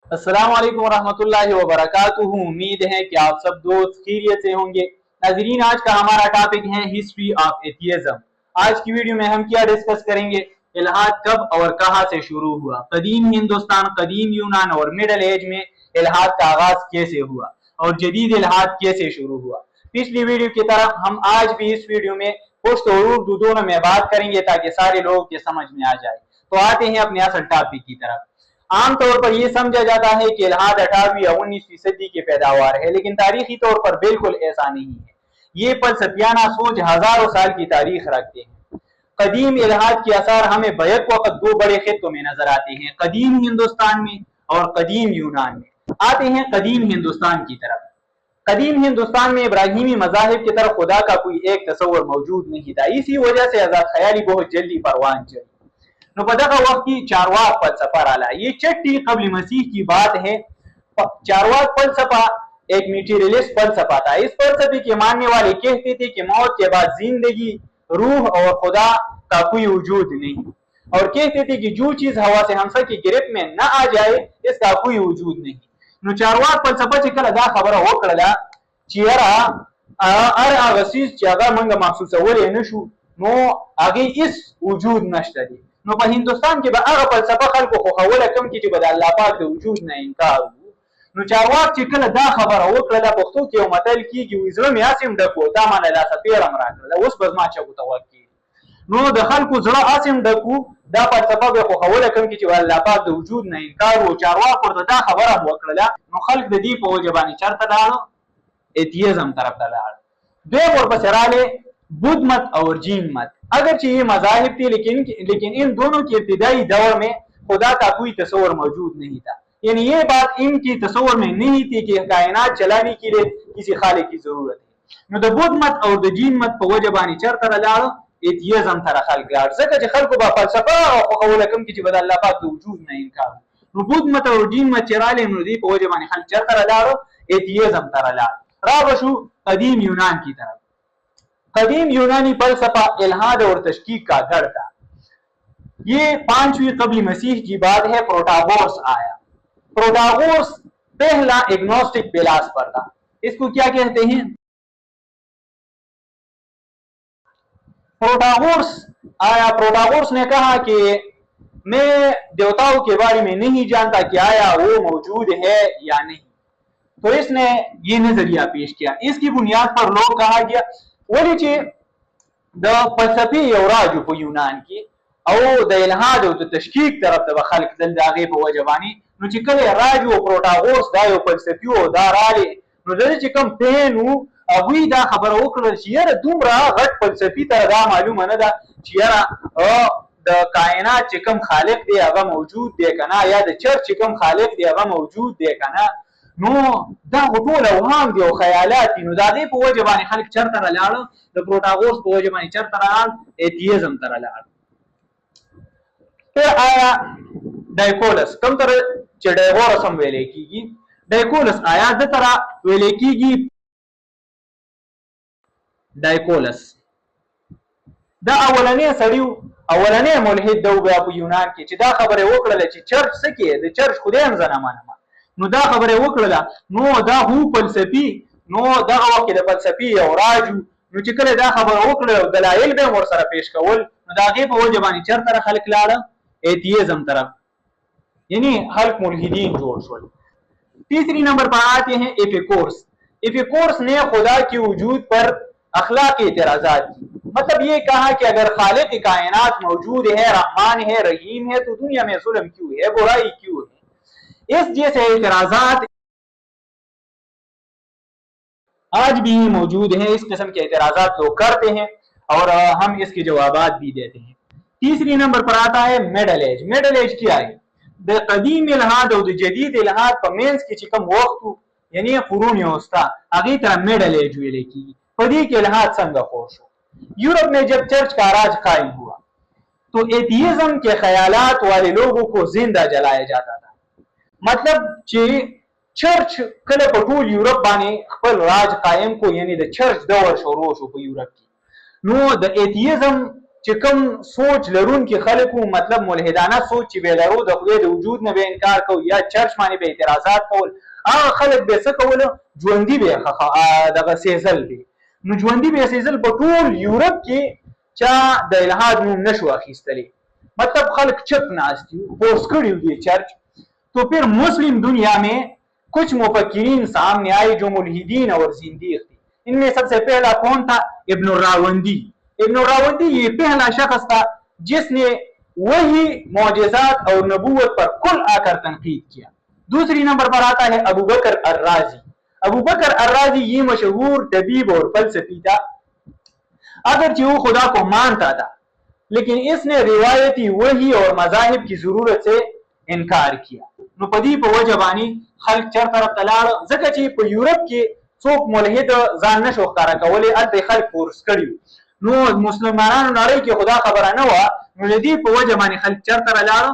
अस्सलाम वालेकुम वरहमतुल्लाहि वबरकातुहू। उम्मीद है कि आप सब दोस्त खैरियत से होंगे। नाजरीन, आज का हमारा टॉपिक है हिस्ट्री ऑफ एथियज्म। आज की वीडियो में हम क्या डिस्कस करेंगे? इल्हाद कब और कहां से शुरू हुआ, कदीम हिंदुस्तान, कदीम यूनान और मिडल एज में इल्हाद का आगाज कैसे हुआ और जदीद इल्हाद कैसे शुरू हुआ। पिछली वीडियो की तरह हम आज भी इस वीडियो में पुश्त और उर्दू दोनों में बात करेंगे ताकि सारे लोगों के समझ में आ जाए। तो आते हैं अपने असल टॉपिक की तरफ। आमतौर पर यह समझा जाता है कि इल्हाद 18वीं या 19वीं सदी की पैदावार है, लेकिन तारीखी तौर पर बिल्कुल ऐसा नहीं है। ये फलसफियाना सोच हजारों साल की तारीख रखते हैं। कदीम इल्हाद के असर हमें बैक वक्त दो बड़े खित्तों में नजर आते हैं, कदीम हिंदुस्तान में और कदीम यूनान में। आते हैं कदीम हिंदुस्तान की तरफ। कदीम हिंदुस्तान में इब्राहिमी मजाहिब की तरफ खुदा का कोई एक तस्वर मौजूद नहीं था। इसी वजह से आजाद ख्याली बहुत जल्दी परवान चढ़ी। नुपदा का वक्त की चारवाक फलसफा रहा। ये चट्टी कबल मसीह की बात है। चारवाक फलसफा एक मटीरियलिस्ट फलसफा था। इस फलसफे के मानने वाले कहते थे कि मौत के बाद जिंदगी, रूह और खुदा का कोई वजूद नहीं, और कहते थे कि जो चीज हवा से हमसा की गिरफ्त में न आ जाए इसका कोई वजूद नहीं। नु चारवाक फलसफा से कल अदा खबर हो कड़ा चेहरा अर आगसीस चागा मंग महसूस वले नशु नो आगे इस वजूद नश्तरी नो पर हिंदुस्तान के बाद फलसफा खल को खोखवल कम की बदा अल्लाह पाक के वजूद न इनकार नु चारवाक चिकल दा खबर हो कड़ा पख्तो के मतल की कि इजरो में आसिम डको दा मान ला सफीर अमरा कड़ा उस बजमा चको तवक्की नो दखल को जरा आसिम डकू दा फलसफा के खोखवल कम की अल्लाह पाक के वजूद न इनकार वो चारवाक और दा खबर हो कड़ा नो खल्क द दी पो जबानी चरता डालो एथियज्म तरफ दलाल दो और बसराले बुद्ध मत और जीन मत। अगरचे ये मजाहिब थे लेकिन इन दोनों के इब्तिदाई दौर में खुदा का कोई तस्वर मौजूद नहीं था। यानी ये बात इनकी तस्वर में नहीं थी कि कायनात चलाने के लिए किसी खालिक की जरूरत है। द बुद्ध मत और द जीन मत पर वजबानी चर तर लाड़ो एथियज्म तर खल्क लाड़ सके जे खल्क बा फलसफा और खौलकम की बद अल्लाह पाक के वजूद नहीं इनकार बुद्ध मत और जीन मत चराले नुदी पर वजबानी खल्क चर तर लाड़ो एथियज्म तर लाड़ राबशु कदीम यूनान की तरफ। कदीम यूनानी फलसफा इल्हाद और तशकीक का घर था। ये 5वीं कबल मसीह की बात है। प्रोटागोरस आया। प्रोटागोरस पहला एग्नोस्टिक फिलॉसफर था। इसको क्या कहते हैं? प्रोटागोरस आया। प्रोटागोरस ने कहा कि मैं देवताओं के बारे में नहीं जानता कि आया वो मौजूद है या नहीं। तो इसने ये नजरिया पेश किया। इसकी बुनियाद पर लोग कहा गया वलीचे द फलसफी यौराज को यूनान की और द इल्हाद और तशकीक तरफ द खल्क दल दागे पे वजबानी नु चिकले राज वो प्रोटागोरस दा यो फलसफी ओ दा राले नु दल चिकम पेनु अबुई दा खबर ओकल चियर दुमरा गट फलसफी तर दा मालूम न दा चियरा द कायनात चिकम खालिक दे अगा मौजूद दे कना या द चर चिकम खालिक दे अगा मौजूद दे कना नो दा टोल वहम दि ख्यालात नो दादे पे वजबानी खल्क चर तर लाड़ो द प्रोटागोरस पे वजबानी चर तर लाड़ एथियज्म तर लाड़। फिर आया डाइकोलस कम तर चडेगोरस हम वेले कीगी। डाइकोलस आया द तरह वेले कीगी। डाइकोलस द अवलने सड़ियो अवलने मुल्हिद दो बया यूनान की चिदा खबरे वकड़ले ची चर्च सके द चर्च खुदेम जना मानमा नो दा खबरे वकड़ला नो दा हु फलसफी नो दा वके द फलसफी और राजू नो चिकले दा खबर वकड़ो दलाइल बे मोर सरा पेश कवल नो दागे पे वजबानी चर तरह खल्क लाड़ा एथियज्म तरफ, यानी हल्क मुल्हिदीन जोड़ शोल। तीसरी नंबर पर आते हैं एपिकोर्स। एपिकोर्स ने खुदा के वजूद पर अखलाकी एतराजात की। मतलब ये कहा कि अगर खालिक कायनात मौजूद है, रहमान है, रहीम है, तो दुनिया में जुल्म क्यों है, बुराई क्यों है। इस जैसे एतराजात आज भी मौजूद हैं। इस किस्म के एतराजात लोग करते हैं और हम इसके जवाबात भी देते हैं। तीसरी नंबर पर आता है मिडल एज। मिडल एज क्या है? द कदीम इल्हाद और जदीद इल्हाद पर मेंस की चिकम वक्त यानी कुरून वस्ता आगे तरह मिडल एज वेले की पदी के इल्हाद संग खोश हो। यूरोप में जब चर्च का राज कायम हुआ तो एथियज्म के ख्यालात वाले लोगों को जिंदा जलाया जाता था। मतलब चर्च कल पटूल यूरोप बाने खपल राज कायम को यानी द चर्च दौर शोरो शो यूरोप की नो द एथियज्म चिकम सोच लरून की खलकू मतलब मुलहिदाना सोच ची बेलरो द खुदे द वजूद ने बे इनकार को या चर्च माने बे एतराजात कोल आ खलक बे सकول ژوندۍ به دغه سیزل دي نو ژوندۍ به سیزل په ټول یورپ کې چا د الہاد نوم نشو اخیستلی मतलब खल्क चुप नास्ती पोस्ट करी हुई चर्च। तो फिर मुस्लिम दुनिया में कुछ मुफक्किरीन सामने आए जो मुल्हिदीन और जिंदीक थे। इनमें सबसे पहला कौन था? इब्न रावंदी। इब्न रावंदी ये पहला शख्स था जिसने वही मौजज़ात और नबूवत पर कुल आकर तनकीद किया। दूसरी नंबर पर आता है अबू बकर अर्राजी। अबू बकर अर्राजी ये मशहूर तबीब और फलसफी था। अगरचे वो खुदा को मानता था लेकिन इसने रिवायती वही और मजाहिब की जरूरत से इनकार किया। नो पदी पे वजबानी खल्क चर तरफ तलाड़ जका ची पे यूरोप के सोक मुलहिद जान नशो ख्तारा कवले अद खल्क फोर्स करियो नो मुसलमानानो नारे के खुदा खबर न हुआ नो लदी पे वजबानी खल्क चर तर लाड़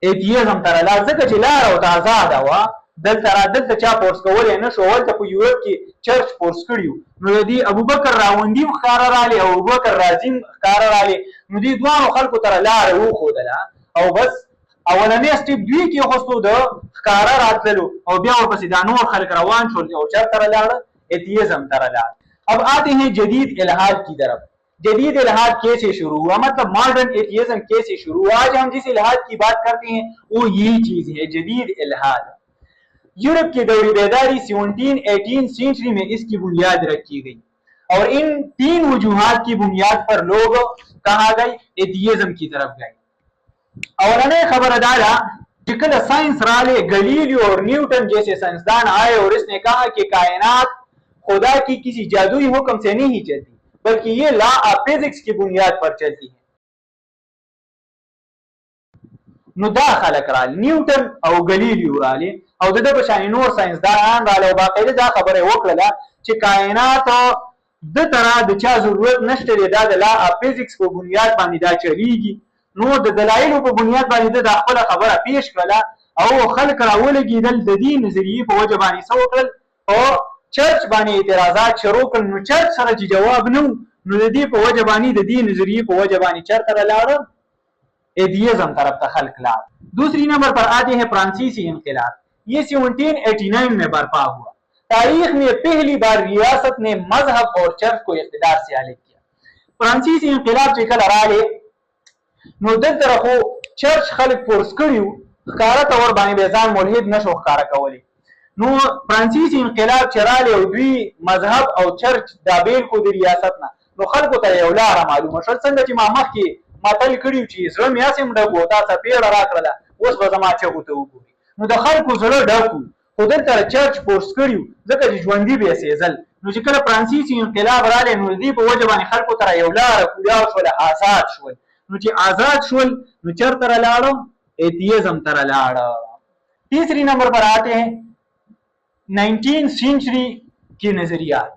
एथियज्म तर लाड़ जका ची लाड़ और आजाद हुआ दल चा फोर्स कवले नशो वल पे यूरोप की चर्च फोर्स करियो नो लदी अबू बकर रावंदी खरार आले और अबू बकर राजिम खरार आले नो दी दुआनो खल्क तर लाड़ वो खोदला او بس اولنې سټیپ دوی کې خوستو د ښکارا راتللو او بیا ورپسې دا نور خلک روان شول او چرته لاړ ایتیزم تر لاړ। अब आते हैं जदीद इल्हाद की तरफ। जदीद इल्हाद कैसे शुरू हुआ मतलब मॉडर्न एथियज्म कैसे शुरू हुआ? आज हम जिस इल्हाद की बात करते हैं वो यही चीज है जदीद इल्हाद। यूरोप के दौर बेदारी 17-18 सेंचुरी में इसकी बुनियाद रखी गई और इन तीन वजूहात की बुनियाद पर लोग कहाँ गए? एथियज्म की तरफ गए। औरने खबर डाला जिकल साइंस राले गलीलियो और न्यूटन जैसे साइंसदान आए और इसने कहा कि कायनात खुदा की किसी जादुई हुक्म से नहीं चलती बल्कि ये लॉ ऑफ फिजिक्स की बुनियाद पर चलती है। नुदा खलक राले न्यूटन और गलीलियो राले और दद बशानी नूर साइंसदान राले बाकायदा दा खबर वकला कि कायनात द तरह द चा जरूरत नशते दा लॉ ऑफ फिजिक्स को बुनियाद बांधी दा चलेगी نو د دلایلو په بنیاد باندې د خپل خبره پیش کړه او خلک راولګیدل د دې نظریې په وجه باندې سوکل او چرچ باندې اعتراضات شروع کړل نو چرچ سره چې جواب نو د دې په وجه باندې د دې نظریې په وجه باندې چرته لاړ ایتیزم طرف ته خلک لاړ۔ दूसरी नंबर पर आते हैं फ्रांसीसी इनकलाब। ये 1789 में बर्पा हुआ। तारीख में पहली बार रियासत ने मजहब और चर्च को इख्तिदार से अलग किया। फ्रांसीसी इनकलाब چې कल راغی نو دلته خو چرچ خلک فورس کړیو ښکارا تور باندې بیزان ملحد نشو ښکارا کولی نو فرانسیسي انقلاب چراله او دوی مذهب او چرچ د بیل کو د ریاست نه نو خلکو ته یو لار معلومه شول څنګه چې ما مخکې ماتل کړیو چې زړه مې اسیم ډکو تاسو پیړه راکړه اوس به زما چغو ته وګوري نو د خلکو زړه ډکو خو دلته چرچ فورس کړیو ځکه چې ژوندۍ به سیزل نو چې کله فرانسیسي انقلاب رااله نو دې په وجه باندې خلکو ته یو لار کویا شول آزاد شول نو چې آزاد شول نو چرته لاړو ایتیزم تر لاړو۔ तीसरी नंबर पर आते हैं 19th सेंचुरी के नजरियात।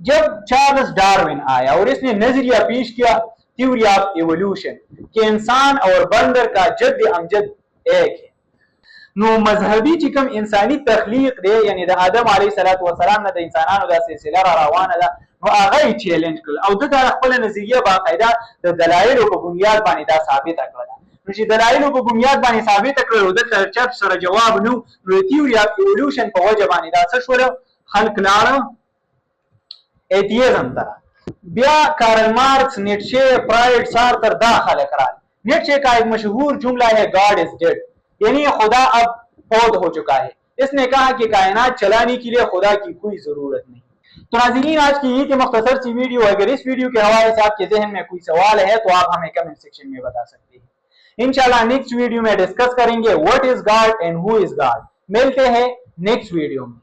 जब चार्ल्स डार्विन आया और इसने नजरिया पेश किया थ्योरी ऑफ एवोल्यूशन कि इंसान और बंदर का जद अमजद एक है नो मजहबी चिकम इंसानी तख्लीक दे यानी द आदम अलैहिस्सलातु वस्सलाम ने द इंसानों दा सिलसिला रोانه ده نو هغه چیلنج کړ او د خپل نظریه باقاعده د دلایل په بنیاد باندې دا ثابت کړل نو چې دلایل په بنیاد باندې ثابت کړل د چرچ سره جواب نو تھیوري اف ایوولوشن په وجه باندې دا څه شول خلق لاړ ایتیزم ته بیا کارل مارکس نیټشه فرایډ سارتر دا خلق را نیټشه کا ایک مشہور جملہ ہے गॉड इज डेड यानी खुदा अब फौत हो चुका है। इसने कहा कि कायनात चलाने के लिए खुदा की कोई जरूरत नहीं। तो नाज़रीन आज की ये मुख्तसर सी वीडियो, अगर इस वीडियो के हवाले से आपके जहन में कोई सवाल है तो आप हमें कमेंट सेक्शन में बता सकते हैं। इंशाल्लाह नेक्स्ट वीडियो में डिस्कस करेंगे what is God and who is God. मिलते हैं नेक्स्ट वीडियो में।